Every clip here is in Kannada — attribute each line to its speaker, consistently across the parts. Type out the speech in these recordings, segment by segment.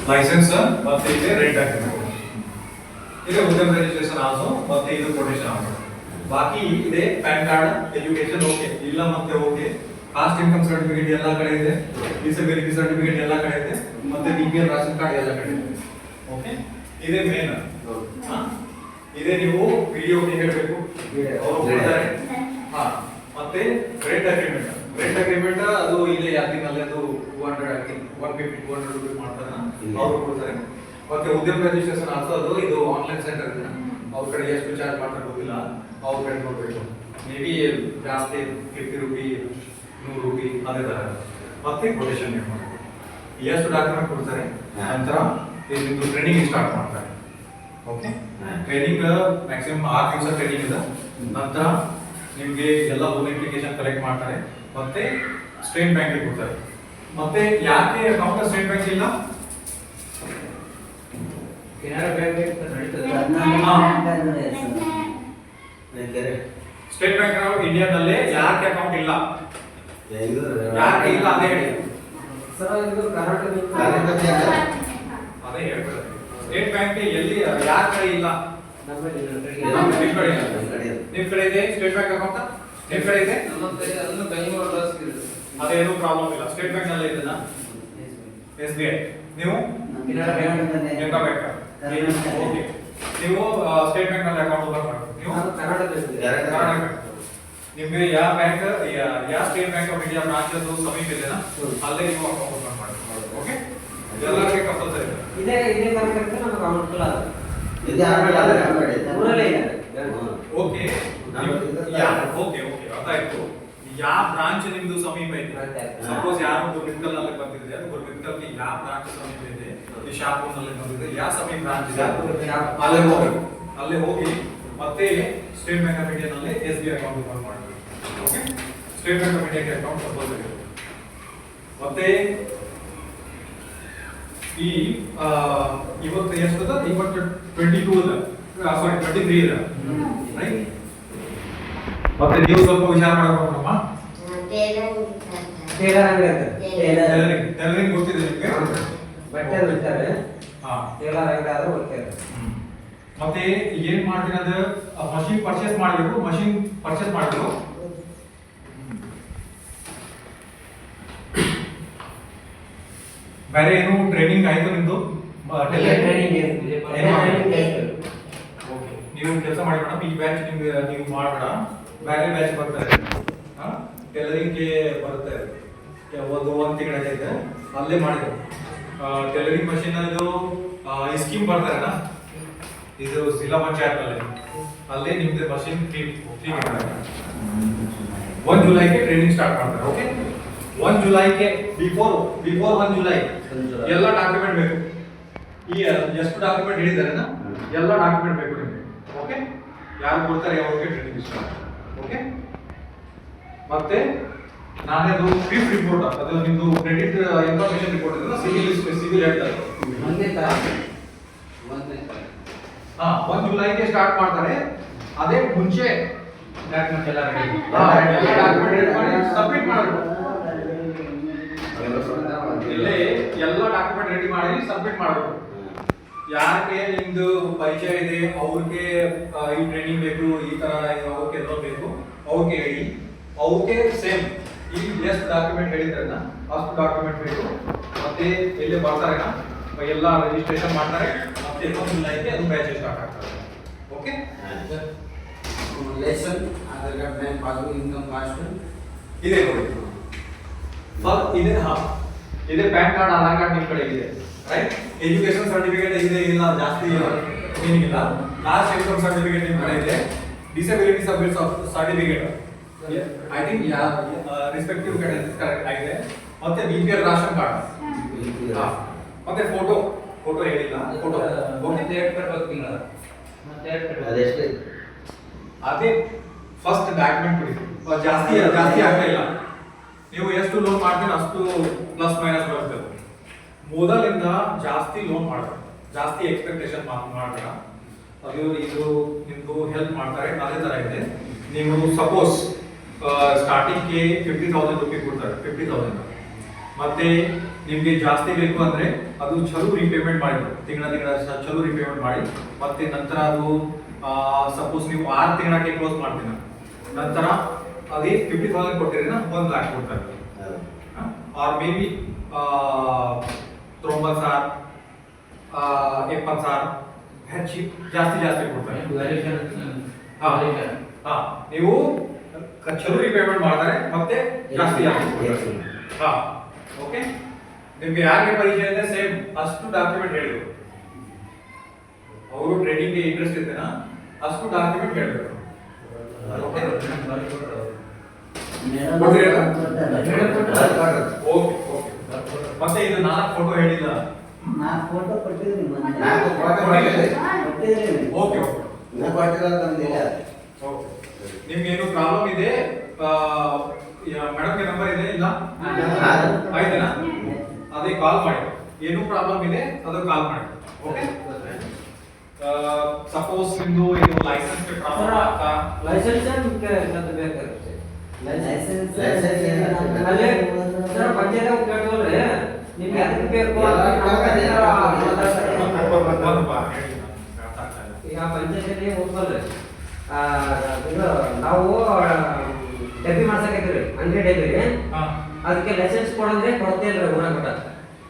Speaker 1: ಲೈಸೆನ್ಸ್ ಮತ್ತೆ ಇದೆ ರೆಂಟ್ ಅಗ್ರಿಮೆಂಟ್ ಇದೆ ಉದ್ಯಮ ರಿಜಿಸ್ಟ್ರೇಷನ್ ಆಲ್ಸೋ ಮತ್ತೆ ಇದು ಕೊಟೇಶನ್ ಆಲ್ಸೋ ಬಾಕಿ ಇದೆ ಪ್ಯಾನ್ ಕಾರ್ಡ್ ಎಜುಕೇಶನ್ ಓಕೆ ಇಲ್ಲ ಮತ್ತೆ ಓಕೆ ಕಾಸ್ಟ್ ಇನ್ಕಮ್ ಸರ್ಟಿಫಿಕೇಟ್ ಎಲ್ಲ ಕಡೆ ಇದೆ ಡಿಸಬಿಲಿಟಿ ಸರ್ಟಿಫಿಕೇಟ್ ಎಲ್ಲ ಕಡೆ ಇದೆ ಮತ್ತೆ ಬಿಪಿಎಲ್ ರೇಷನ್ ಕಾರ್ಡ್ ಎಲ್ಲ ಕಡೆ ಇದೆ ಓಕೆ ಇದೆ ಮೇನ್ ಇದೆ ನೀವು ವಿಡಿಯೋ ಹೇಳಬೇಕು ಅವರು ಕೊಡ್ತಾರೆ ಮತ್ತೆ ರೆಂಟ್ ಅಗ್ರಿಮೆಂಟ್ ಅದು ಇಲ್ಲೇ ಯಾಕಿನಲ್ಲಿ ಅದು 200 150 200 ರೂಪಾಯಿ ಮಾಡ್ತಾರೆ ಅವರು ಕೊಡ್ತಾರೆ ಮತ್ತೆ ಉದ್ಯಮ ರಿಜಿಸ್ಟ್ರೇಷನ್ ಆಲ್ಸೋ ಅದು ಇದು ಆನ್ಲೈನ್ ಸೆಂಟರ್ ಇದೆ ಅವ್ರ ಕಡೆ ಎಷ್ಟು ಚಾರ್ಜ್ ಮಾಡ್ತಾರೆ ಗೊತ್ತಿಲ್ಲ ಅವ್ರ ಕಡೆ ನೋಡ್ಬೇಕು ಮೇ ಬಿ ಜಾಸ್ತಿ 50 ರೂಪಾಯಿ 100 ರೂಪಾಯಿ ಅದೇ ತರ ಮತ್ತೆ ಕೊಟೇಶನ್ ಮಾಡಬೇಕು ಎಷ್ಟು ಡಾಕ್ಯುಮೆಂಟ್ ಕೊಡ್ತಾರೆ ನಂತರ ನಿಮ್ದು ಟ್ರೈನಿಂಗ್ ಸ್ಟಾರ್ಟ್ ಮಾಡ್ತಾರೆ ಓಕೆ ಟ್ರೈನಿಂಗ್ ಮ್ಯಾಕ್ಸಿಮಮ್ 6 ದಿವಸ ಟ್ರೈನಿಂಗ್ ಇದೆ ನಂತರ ನಿಮಗೆ ಎಲ್ಲ ಲೋನ್ ಅಪ್ಲಿಕೇಶನ್ ಕಲೆಕ್ಟ್ ಮಾಡ್ತಾರೆ ಮತ್ತೆ ಸ್ಟೇಟ್ ಬ್ಯಾಂಕ್ ಕೊಡ್ತಾರೆ ಮತ್ತೆ ಯಾಕೆ ಅಕೌಂಟ್ ಸ್ಟೇಟ್ ಬ್ಯಾಂಕ್ ಇಲ್ಲ Canara bank state bank of India ನಲ್ಲಿ ಯಾಕೆ ಅಕೌಂಟ್ ಇಲ್ಲ ಯಾಕೆ ಇಲ್ಲ ಅದೇ ಹೇಳಿ ಸರ್ ಇದು ಕರ್ನಾಟಕ ಅದೇ ಹೇಳ್ತಾರೆ ಸ್ಟೇಟ್ ಬ್ಯಾಂಕ್ ಎಲ್ಲಿ ಯಾಕೆ ಇಲ್ಲ ನಿಮ್ಮ ಕಡೆ ಇದೆ ಸ್ಟೇಟ್ ಬ್ಯಾಂಕ್ ಅಕೌಂಟ್ ನಿಮ್ಮ ಕಡೆ ಇದೆ ಅದನ್ನು ಬೆಂಗಳೂರು ಅದೇನು ಪ್ರಾಬ್ಲಮ್ ಇಲ್ಲ ಸ್ಟೇಟ್ ಬ್ಯಾಂಕ್ ನಲ್ಲಿ ಇದೆನಾ SBI ನೀವು ಕೆನರಾ ಬ್ಯಾಂಕ್ ಓಕೆ ನೀವು ಸ್ಟೇಟ್ ಬ್ಯಾಂಕ್ ನಲ್ಲಿ ಅಕೌಂಟ್ ಓಪನ್ ಮಾಡಬೇಕು ನೀವು ಕರ್ನಾಟಕ ನಿಮಗೆ ಯಾವ ಬ್ಯಾಂಕ್ ಯಾವ state bank of India branch ಅದು ಸಮೀಪ ಇದೆನಾ ಅಲ್ಲೇ ನೀವು ಅಕೌಂಟ್ ಓಪನ್ ಮಾಡಬೇಕು ಓಕೆ ಎಲ್ಲರಿಗೆ ಕಂಪಲ್ಸರಿ ಇದೆ ಕರ್ನಾಟಕಕ್ಕೆ ನಮ್ಮ ಅಕೌಂಟ್ ಇಲ್ಲ ಇದೆ ಊರಲ್ಲೇ ಇದೆ ಓಕೆ ಓಕೆ ಅದಾಯ್ತು ಯಾವ ಬ್ರಾಂಚ್ ನಿಮ್ದು ಸಮೀಪ ಇದೆ ಸಪೋಸ್ ಯಾರು ಗುರುಮಿಟ್ಕಲ್ ನಲ್ಲಿ ಬಂದಿದೆ ಗುರುಮಿಟ್ಕಲ್ ಗೆ ಯಾವ ಬ್ರಾಂಚ್ ಸಮೀಪ ಇದೆ ಈ ಶಾಪುರ್ ನಲ್ಲಿ ಬಂದಿದೆ ಯಾವ ಸಮೀಪ ಬ್ರಾಂಚ್ ಇದೆ ಅಲ್ಲೇ ಹೋಗಿ ಮತ್ತೆ ಸ್ಟೇಟ್ ಬ್ಯಾಂಕ್ ಆಫ್ ಇಂಡಿಯಾ ನಲ್ಲಿ SBI ಅಕೌಂಟ್ ಓಪನ್ ಮಾಡಬೇಕು okay state bank of India account compulsory ಮತ್ತೆ ಈ ಇವತ್ತು ಎಷ್ಟದ ಇವತ್ತು 22 ಇದೆ ಸಾರಿ 23 ಇದೆ ರೈಟ್ ಮತ್ತೆ ನೀವು ಸ್ವಲ್ಪ ವಿಚಾರ ಮಾಡಬೇಕಮ್ಮ ಟೈಲರಿಂಗ್ ಗೊತ್ತಿದೆ ನಿಮಗೆ
Speaker 2: ಬಟ್ಟೆ ಹೊಲಿತಾರೆ ಟೈಲರ್ ಆದ್ರೆ ಹೊಲಿತಾರೆ
Speaker 1: ಮತ್ತೆ ಏನ್ ಮಾಡ್ತೀನಿ ಅದು ಮಷಿನ್ ಪರ್ಚೇಸ್ ಮಾಡಬೇಕು ಬೇರೆ ಏನು ಟ್ರೈನಿಂಗ್ ಆಯ್ತು ನಿಮ್ದು ನೀವು ಕೆಲಸ ಮಾಡಿ ಮೇಡಮ್ ಈ ಬ್ಯಾಚ್ ನೀವು ಮಾಡಬೇಡ ಬೇರೆ ಬ್ಯಾಚ್ ಬರ್ತಾರೆ ಟೈಲರಿಂಗ್ ಗೆ ಬರುತ್ತೆ ಒಂದು ತಿಂಗಳಾಗೈತೆ ಅಲ್ಲೇ ಮಾಡಿದ್ರು ಟೈಲರಿಂಗ್ ಮಷೀನ್ ಇದು ಈ ಸ್ಕೀಮ್ ಬರ್ತಾರಲ್ಲ ಇದು ಜಿಲ್ಲಾ ಪಂಚಾಯತ್ ಅಲ್ಲೇ ನಿಮ್ದು ಮಷೀನ್ ಫ್ರೀ ಮಾಡ್ತಾರೆ 1 ಜುಲೈಗೆ ಟ್ರೈನಿಂಗ್ ಸ್ಟಾರ್ಟ್ ಮಾಡ್ತಾರೆ ಓಕೆ 1 ಜುಲೈಗೆ ಬಿಫೋರ್ 1 ಜುಲೈ ಎಲ್ಲ ಡಾಕ್ಯುಮೆಂಟ್ ಬೇಕು ಈ ಎಷ್ಟು ಡಾಕ್ಯುಮೆಂಟ್ ಹೇಳಿದಾರೆ ಎಲ್ಲ ಡಾಕ್ಯುಮೆಂಟ್ ಬೇಕು ನಿಮಗೆ ಓಕೆ ಯಾರು ಕೊಡ್ತಾರೆ ಯಾವಾಗ ಟ್ರೈನಿಂಗ್ ಸ್ಟಾರ್ಟ್ ಓಕೆ ಮತ್ತೆ ನಾನೇದು ಫಿಫ್ತ್ ರಿಪೋರ್ಟ್ ಅದು ನಿಮ್ದು ಕ್ರೆಡಿಟ್ ಇನ್ಫಾರ್ಮೇಶನ್ ರಿಪೋರ್ಟ್ ಇದೆ ಸಿವಿಲ್ ಹೇಳ್ತಾರೆ ಹಾ 1 ಜುಲೈಗೆ ಸ್ಟಾರ್ಟ್ ಮಾಡ್ತಾರೆ ಅದೇ ಮುಂಚೆ ಡಾಕ್ಯುಮೆಂಟ್ ಎಲ್ಲ ರೆಡಿ ಮಾಡಿ ಸಬ್ಮಿಟ್ ಮಾಡಬೇಕು ಇಲ್ಲೇ ಎಲ್ಲ ಡಾಕ್ಯುಮೆಂಟ್ ರೆಡಿ ಮಾಡಿ ಸಬ್ಮಿಟ್ ಮಾಡಬೇಕು ಯಾರಿಗೆ ನಿಮ್ದು ಪರಿಚಯ ಇದೆ ಅವ್ರಿಗೆ ಈ ಟ್ರೈನಿಂಗ್ ಬೇಕು ಈ ತರ ಅವ್ರಿಗೆ ಎಲ್ಲ ಬೇಕು ಅವ್ರಿಗೆ ಹೇಳಿ ಅವ್ರಿಗೆ ಸೇಮ್ ಈ ಎಷ್ಟು ಡಾಕ್ಯುಮೆಂಟ್ ಹೇಳಿದ್ರಲ್ಲ ಅಷ್ಟು ಡಾಕ್ಯುಮೆಂಟ್ ಬೇಕು ಮತ್ತೆ ಎಲ್ಲಿ ಬರ್ತಾರೆ ಎಲ್ಲ ರಿಜಿಸ್ಟ್ರೇಷನ್ ಮಾಡ್ತಾರೆ ಮತ್ತೆ 1 ಜುಲೈಗೆ ಅದು ಬ್ಯಾಚ್ ಸ್ಟಾರ್ಟ್ ಆಗ್ತದೆ okay
Speaker 2: lesson Aadhaar card bank passbook income caste
Speaker 1: ಇದೆ ನೋಡಿ ಫಾರ್ ಇದೆ ಪ್ಯಾನ್ ಕಾರ್ಡ್ ಆಧಾರ್ ಕಾರ್ಡ್ ನಿಮ್ಮ ಕಡೆ ಇದೆ ರೈಟ್ ಎಜುಕೇಶನ್ ಸರ್ಟಿಫಿಕೇಟ್ ಇದೆ ಇಲ್ಲ ಜಾಸ್ತಿ ಏನಿಲ್ಲ ಲಾಸ್ಟ್ ಇನ್ಕಮ್ ಸರ್ಟಿಫಿಕೇಟ್ ನಿಮ್ಮ ಕಡೆ ಇದೆ disability certificate I think respective ಕಡೆ ಕರೆಕ್ಟ್ ಆಗಿದೆ ಮತ್ತೆ ಬಿಪಿಎಲ್ ರೇಷನ್ ಕಾರ್ಡ್ ಮತ್ತೆ ಫೋಟೋ ಹೇಳಿಲ್ಲ ಫೋಟೋ ಓಕೆ
Speaker 2: ಡೇಟ್ ಕಟ್ಟಬೇಕು ತಿಂಗಳ ಮತ್ತೆ
Speaker 3: ಅದೆಷ್ಟು
Speaker 1: ಅದೇ ಫಸ್ಟ್ ಡಾಕ್ಯುಮೆಂಟ್ ಕೊಡಿ ಜಾಸ್ತಿ ಆಗ್ತಾ ಇಲ್ಲ ನೀವು ಎಷ್ಟು ಲೋನ್ ಮಾಡ್ತೀರ ಅಷ್ಟು ಪ್ಲಸ್ ಮೈನಸ್ ಬರುತ್ತೆ ಮೊದಲಿಂದ ಜಾಸ್ತಿ ಲೋನ್ ಮಾಡಬೇಡ ಜಾಸ್ತಿ ಎಕ್ಸ್ಪೆಕ್ಟೇಷನ್ ಮಾಡಬೇಡ ಅದು ಇದು ನಿಮ್ಗೂ ಹೆಲ್ಪ್ ಮಾಡ್ತಾರೆ ಅದೇ ತರ ಇದೆ ನೀವು ಸಪೋಸ್ ಸ್ಟಾರ್ಟಿಂಗ್ಗೆ 50,000 ರೂಪಾಯಿ ಕೊಡ್ತಾರೆ 50,000 ಮತ್ತೆ ನಿಮಗೆ ಜಾಸ್ತಿ ಬೇಕು ಅಂದ್ರೆ ಅದು ಚಲು ರೀಪೇಮೆಂಟ್ ಮಾಡಿ ತಿಂಗಳ ಚಲು ರೀಪೇಮೆಂಟ್ ಮಾಡಿ ಮತ್ತೆ ನಂತರ ಅದು ಸಪೋಸ್ ನೀವು 6 ತಿಂಗಳಿಗೆ ಕ್ಲೋಸ್ ಮಾಡ್ತೀರಾ ನಂತರ ಅದೇ 50,000 ಕೊಟ್ಟಿರಿ ना 1 लाख ಕೊಡ್ತಾರೆ और मे बी 93,000 71,000 ಹೆಚ್ಚಿ ಜಾಸ್ತಿ ಕೊಡ್ತಾರೆ ನೀವು ಚಲು ರೀಪೇಮೆಂಟ್ ಮಾಡ್ತಾರೆ ಮತ್ತೆ ಜಾಸ್ತಿ ಓಕೆ ನಿಮ್ಗೆ ಯಾರಿಗೆ ಪರಿಚಯ ಇದೆ ಸೇಮ್ ಅಷ್ಟು ಡಾಕ್ಯುಮೆಂಟ್ ಹೇಳಿದ್ರು ಅವರು ಟ್ರೇಡಿಂಗ್ ಗೆ ಇಂಟ್ರೆಸ್ಟ್ ಇದ್ದನಾ ಅಷ್ಟು ಡಾಕ್ಯುಮೆಂಟ್ ಹೇಳಬೇಕು ಓಕೆ ಮತ್ತೆ ಇದು 4 ಫೋಟೋ ಹೇಳಿಲ್ಲ
Speaker 3: 4 ಫೋಟೋ ಕೊಟ್ಟಿದ್ದೀನಿ
Speaker 1: ಓಕೆ ನಿಮ್ಗೆ ಏನು ಪ್ರಾಬ್ಲಮ್ ಇದೆ ಮೇಡಮ್ ಗೆ ನಂಬರ್ ಇದೆ ಇಲ್ಲ ಆಯ್ತಾ ಅದೇ ಕಾಲ್ ಮಾಡಿ ಏನು ಪ್ರಾಬ್ಲಮ್ ಇದೆ ಅದು ಕಾಲ್ ಮಾಡಿ ಓಕೆ ಸಪೋಸ್ ನಿಮ್ದು ಇದು ಲೈಸೆನ್ಸ್ ಗೆ ಪ್ರಾಬ್ಲಮ್ ಆಗ್ತಾ
Speaker 2: ಲೈಸೆನ್ಸ್ ನಿಮಗೆ ಅದು ಬೇಕಾಗುತ್ತೆ
Speaker 3: ಲೈಸೆನ್ಸ್
Speaker 2: ಅಲ್ಲೇ ಸರ್ ಪಂಚಾಯತ್ ಕೇಳ್ತವಲ್ರಿ ನಿಮ್ಗೆ ಅದಕ್ಕೆ ಬೇಕು ಈಗ ಪಂಚಾಯತ್ ಹೋಗ್ಬಲ್ರಿ ಇದು ನಾವು ಡಬ್ಬಿ ಮಾಡ್ಸಕೈತ್ರಿ ಅಂಗಡಿ ಡಬ್ಬಿ ಅದಕ್ಕೆ ಲೈಸೆನ್ಸ್ ಕೊಡಂದ್ರೆ ಕೊಡ್ತೇನ್ರಿ ಊರಾಗ ಕೊಟ್ಟ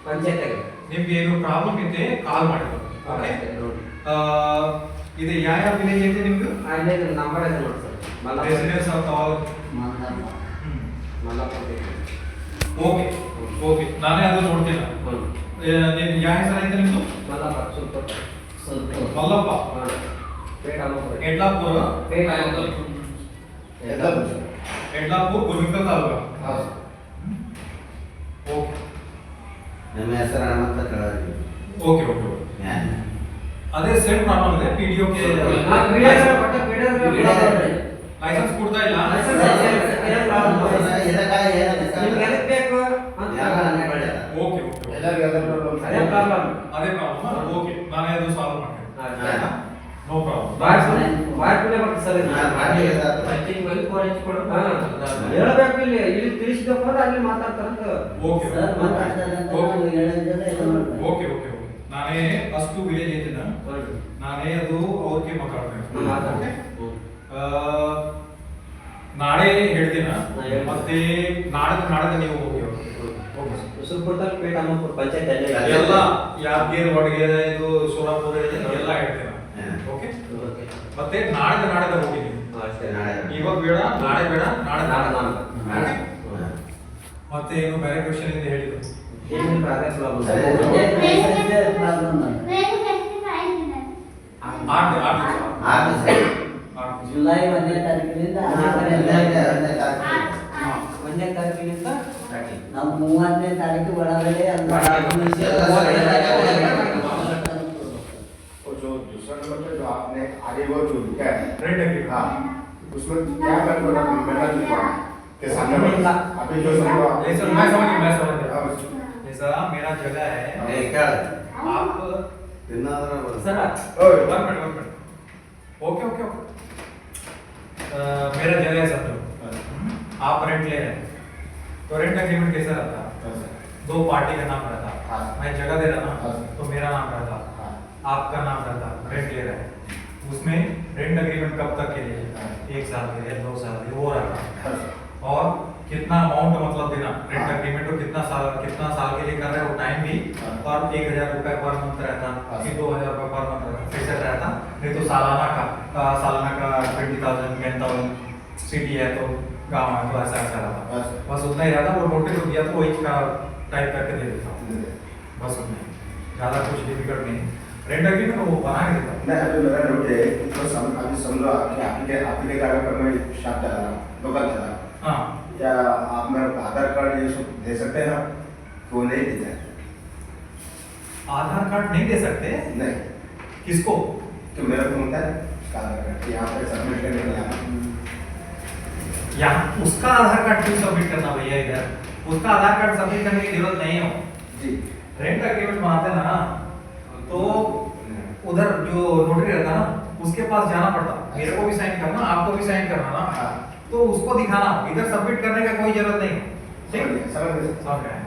Speaker 2: ಪಂಚಾಯತ್ಗೆ
Speaker 1: ನಿಮ್ಗೆ ಏನು ಪ್ರಾಬ್ಲಮ್ ಇದೆ ಕಾಲ್ ಮಾಡಿ ಓಕೆ ಇದು ಯಾವ ವಿಲೇಜ್ ಇದೆ ನಿಮ್ದು
Speaker 2: ಅಲ್ಲೇ ನಂಬರ್ ಇದೆ ನೋಡಿ sir
Speaker 1: residence of all okay okay ನಾನೇ ಅದು ನೋಡ್ತೀನಿ ನೀನು ಯಾವ ಹೆಸರು ಐತೆ ನಿಮ್ದು ಮಲ್ಲಪ್ಪ ಯಡ್ಲಾಪುರ ಯಡ್ಲಾಪುರ ಗುರುಮಿಕಲ್ ತಾಲೂಕು ಓಕೆ
Speaker 3: ನಮ್ಮ ಹೆಸರು ಹನುಮಂತ ಕಳರಿ
Speaker 1: ಓಕೆ ಓಕೆ ಅದೇ ಸೇಮ್ ಪ್ರಾಬ್ಲಮ್ ಇದೆ ಪಿಡಿಒ ಗೆ ಲೈಸೆನ್ಸ್ ಕೊಡ್ತಾ ಇಲ್ಲ ಓಕೆ ಓಕೆ
Speaker 2: ಅದೇ ಪ್ರಾಬ್ಲಮ್
Speaker 1: ಓಕೆ ನಾನೇ ಅದು ಸಾಲ್ವ್ ಮಾಡ್ತೀನಿ ನೋ ಪ್ರಾಬ್ಲಮ್
Speaker 2: ಬಾಯ್ಪುಲೆ ಬರ್ತದೆ ಸರ್ ಹೇಳಬೇಕು ಇಲ್ಲಿ ತಿಳಿಸಿದಪ್ಪ ಅಲ್ಲಿ ಮಾತಾಡ್ತಾರಂತ
Speaker 1: ಓಕೆ
Speaker 3: ಸರ್
Speaker 1: ಓಕೆ ಓಕೆ ನಾನೇ ಅಷ್ಟು ವಿಲೇಜ್ ಐತಿನ ನಾನೇ ಅದು ಅವ್ರಿಗೆ ಮಾತಾಡ್ತೇನೆ ನಾಳೆ ಹೇಳ್ತೀನ ಮತ್ತೆ ನಾಳೆ ನೀವು ಹೋಗಿ
Speaker 2: ಸುಲ್ಪುರದಲ್ಲಿ ಪೇಟ ಅಮ್ಮಪುರ ಪಂಚಾಯತ್
Speaker 1: ಎಲ್ಲ ಯಾದಗಿರಿ ವಡಗೇರಿ ಇದು ಸೋಲಾಪುರ ಎಲ್ಲ ಹೇಳ್ತೇನೆ ಓಕೆ ಮತ್ತೆ ನಾಳೆ ಹೋಗಿ ಇವಾಗ ಬೇಡ ನಾಳೆ ಬೇಡ ನಾಳೆ ಮತ್ತೆ ಏನು ಬೇರೆ ಕ್ವೆಶ್ಚನ್ ಇದೆ ಹೇಳಿದ್ರು
Speaker 3: ಜುಲೈ 1ನೇ ತಾರೀಕಿನಿಂದ
Speaker 2: 1ನೇ ತಾರೀಕಿನಿಂದ
Speaker 3: ನಾವು 30ನೇ ತಾರೀಕು ಒಳಗಡೆ
Speaker 4: जो दूसरा नंबर पे जो आपने आगे वो जो लिखा है
Speaker 1: रेड एग्री
Speaker 4: हाँ उसमें क्या मैंने लिखा के सामने अभी जो समझो
Speaker 1: मैं समझ गया जैसा मेरा जगह है आप
Speaker 2: sir
Speaker 1: one minute okay okay okay मेरा जगह है समझो आप रेंट ले रहे हैं तो रेंट एग्रीमेंट कैसा रहता दो पार्टी का नाम रहता मैं जगह दे रहा ना तो मेरा नाम रहता आपका नाम रहता रेंट ले रहा है उसमें रेंट एग्रीमेंट कब तक के लिए 1 साल के लिए 2 साल के लिए वो रहता और कितना अमाउंट मतलब देना रेंट एग्रीमेंट को कितना साल के लिए कर रहे हैं वो टाइम भी और 1,000 रुपए पर मंथ रहता कि 2,000 रुपए पर मंथ रहता फिक्स रहता नहीं तो सालाना का 20,000 10,000 सिटी है तो गाँव है तो ऐसा रहता बस उतना ही रहता वो नोटिस दिया तो वही का टाइप करके दे देता बस उतना ज़्यादा कुछ डिफिकल्ट नहीं रेंट एग्रीमेंट वो बना के देता
Speaker 4: मैं अभी मेरा नोट है तो अभी समझो आपके कार्य पर मैं शॉप चला रहा दुकान चला रहा
Speaker 1: हाँ
Speaker 4: क्या आप मेरा आधार कार्ड ये सब दे सकते हैं तो नहीं देते हैं
Speaker 1: आधार कार्ड नहीं दे सकते
Speaker 4: नहीं
Speaker 1: किसको
Speaker 4: तो मेरा को होता है आधार कार्ड यहाँ पे सबमिट करने के लिए
Speaker 1: यहाँ उसका आधार कार्ड क्यों सबमिट करना भैया इधर उसका आधार कार्ड सबमिट करने की जरूरत नहीं है
Speaker 4: जी
Speaker 1: रेंट एग्रीमेंट बनाते ना तो उधर जो नोटरी रहता ना उसके पास जाना पड़ता मेरे को भी साइन करना आपको भी साइन करना ना तो उसको दिखाना इधर सबमिट करने का कोई जरूरत नहीं ठीक
Speaker 4: समझ गए
Speaker 1: समझ गए